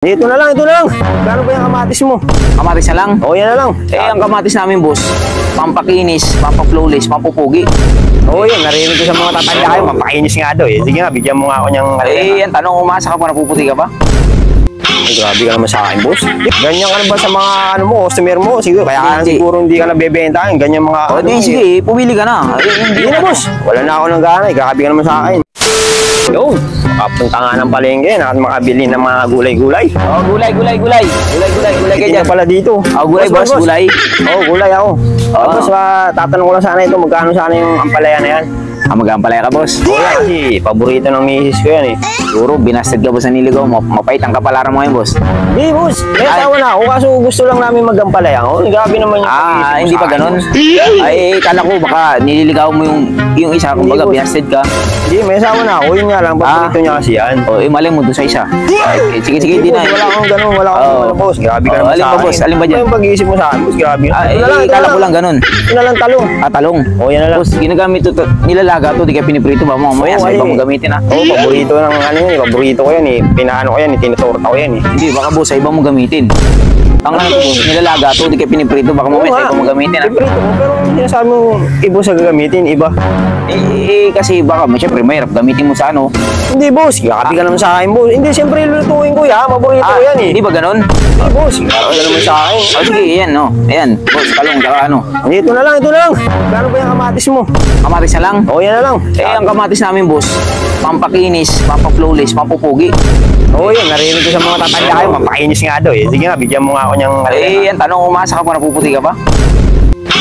Ito na lang, ito na lang. Gano'n ba yung kamatis mo? Kamatis na lang? O, yan na lang. Ang kamatis namin, boss, pampakinis, pampaflawless, pampupugi. Oo, yan. Narinig ko sa mga tatanda kayo. Pampakinis nga daw eh. Sige nga, bigyan mo nga ako niyang... Ang tanong, umasa ka pa, napuputi ka pa? Ay, grabe ka naman sa akin, boss. Ganyan ka na ba sa mga customer mo? Sige, kaya siguro hindi ka nabebenta. Ganyan mga... Sige, pumili ka na. Hindi na, boss. Wala na ako ng gana eh. Grabe ka naman sa akin. Yo, makapunta nga ng palengke at makabili ng mga gulay-gulay. Gulay ka dyan. pala dito. Gulay, boss, gulay. Gulay ako. Boss, tatanong ko lang sana ito, magkano sana yung ampalaya na yan? Mag-aampalaya ka, boss. Kasi paborito ng misis ko yan eh. Siguro, binasted ka, boss, sa niligaw. Mapait ang kapalaran mo ngayon, boss. Hindi, boss. May asawa na ako. Kaso gusto lang namin mag-ampalaya. Grabe naman yung hindi pa ganun. Ay, kala ko baka nililigaw mo yung isa, kumbaga, binasted ka. Hindi, may asawa na ako. Yun nga lang, paborito niya kasi yan. Malay mo doon sa isa. Sige, di na. Wala akong ganun, boss. Grabe ka naman sa akin. Alin ba dyan? Yung pag-iisip mo sa akin, boss, grabe. Kala ko lang ganun. Ito na lang talong. Talong. Yan na lang. Boss, ginagamit ito, nilalaga to, di kaya piniprito ba mo? Mamaya, sa iba mo gamitin ha? Paborito ng paborito ko yan eh. Pinaano ko yan eh, tinutorta ko yan eh. Hindi, baka boss, sa iba mo gamitin. Ang boss, nilalaga to, di kaya piniprito, baka mamaya sa iba mo gamitin ha? Piprito ko, pero sinasabi mo, ibo sa gagamitin, iba. Kasi baka, syempre, mahirap gamitin mo sa ano. Hindi, boss. Kakapi ka naman sa akin, boss. Hindi, siyempre, lutuin ko yan. Paborito ko yan eh. Hindi ba ganun? Hindi, boss. Kakapi ka naman sa akin. Sige, yan, no. Ayan, boss, talong, saka ano. Ito na lang, ito na lang. Gano'n ba yung kamatis mo? Kamatis na lang? Yan na lang. Ang kamatis namin, boss, pampakinis, pampaflawless, pampupugi. Yan. Narinig ko sa mga tatanda kayo. Pampakinis nga daw eh. Sige nga, bigyan mo nga ako niyang... Ang tanong, umasa ka pa, napuputi ka pa?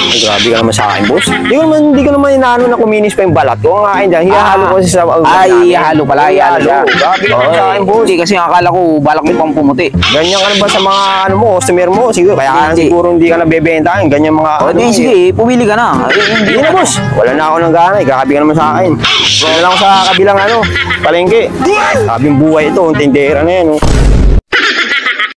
Ay, grabe ka naman sa akin, boss. Hindi ko naman inaano na kuminis pa yung balat ko. Ang akin dyan, hihalo ko sa... Hihalo pala, hihalo. Grabe ka naman sa akin, boss. Hindi, kasi akala ko, balak mo pang pumuti. Ganyan ka na ba sa mga customer mo? Siguro, kaya siguro hindi ka nabebenta. Ganyan mga... Sige, pumili ka na. Hindi na, boss. Wala na ako ng gana eh. Grabe ka naman sa akin. Wala lang ako sa kabilang palengke. Sabing buhay ito, tindera na yan.